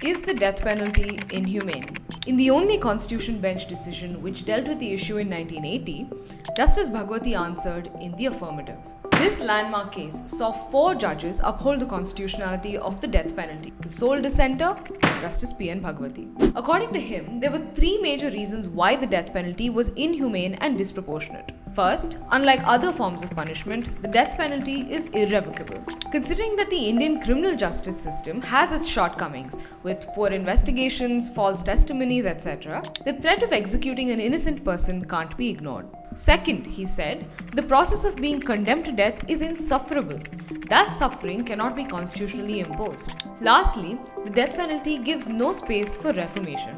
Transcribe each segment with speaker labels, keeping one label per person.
Speaker 1: Is the death penalty inhumane? In the only Constitution Bench decision which dealt with the issue in 1980, Justice Bhagwati answered in the affirmative. This landmark case saw 4 judges uphold the constitutionality of the death penalty. The sole dissenter, Justice P.N. Bhagwati. According to him, there were 3 major reasons why the death penalty was inhumane and disproportionate. First, unlike other forms of punishment, the death penalty is irrevocable. Considering that the Indian criminal justice system has its shortcomings, with poor investigations, false testimonies, etc., the threat of executing an innocent person can't be ignored. Second, he said, the process of being condemned to death is insufferable. That suffering cannot be constitutionally imposed. Lastly, the death penalty gives no space for reformation.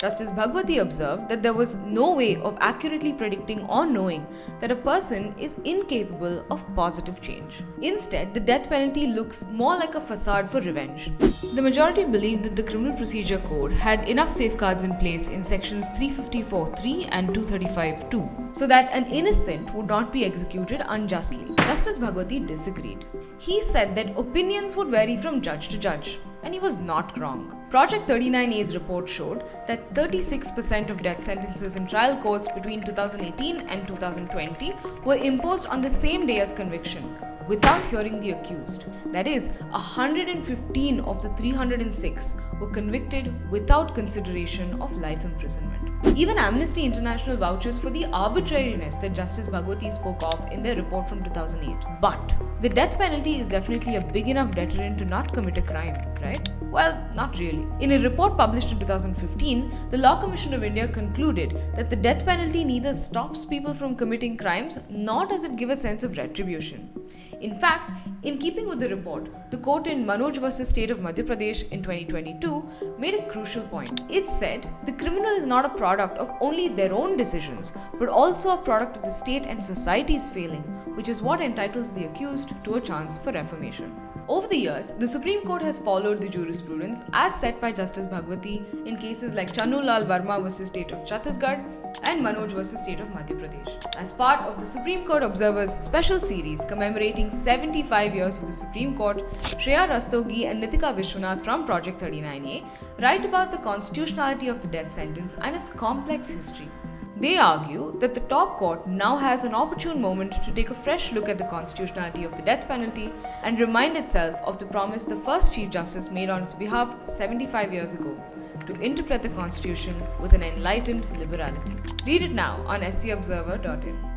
Speaker 1: Justice Bhagwati observed that there was no way of accurately predicting or knowing that a person is incapable of positive change. Instead, the death penalty looks more like a facade for revenge. The majority believed that the Criminal Procedure Code had enough safeguards in place in sections 354(3) and 235(2) so that an innocent would not be executed unjustly. Justice Bhagwati disagreed. He said that opinions would vary from judge to judge, and he was not wrong. Project 39A's report showed that 36% of death sentences in trial courts between 2018 and 2020 were imposed on the same day as conviction, without hearing the accused. That is, 115 of the 306 were convicted without consideration of life imprisonment. Even Amnesty International vouches for the arbitrariness that Justice Bhagwati spoke of in their report from 2008. But the death penalty is definitely a big enough deterrent to not commit a crime, right? Well, not really. In a report published in 2015, the Law Commission of India concluded that the death penalty neither stops people from committing crimes nor does it give a sense of retribution. In fact, in keeping with the report, the court in Manoj vs. State of Madhya Pradesh in 2022 made a crucial point. It said the criminal is not a product of only their own decisions, but also a product of the state and society's failing, which is what entitles the accused to a chance for reformation. Over the years, the Supreme Court has followed the jurisprudence as set by Justice Bhagwati in cases like Channu Lal Verma vs. State of Chhattisgarh and Manoj vs. State of Madhya Pradesh. As part of the Supreme Court Observers special series commemorating 75 years of the Supreme Court, Shreya, Rastogi and Neetika Vishwanath from Project 39A write about the constitutionality of the death sentence and its complex history. They argue that the top court now has an opportune moment to take a fresh look at the constitutionality of the death penalty and remind itself of the promise the first Chief Justice made on its behalf 75 years ago, to interpret the Constitution with an enlightened liberality. Read it now on scobserver.in.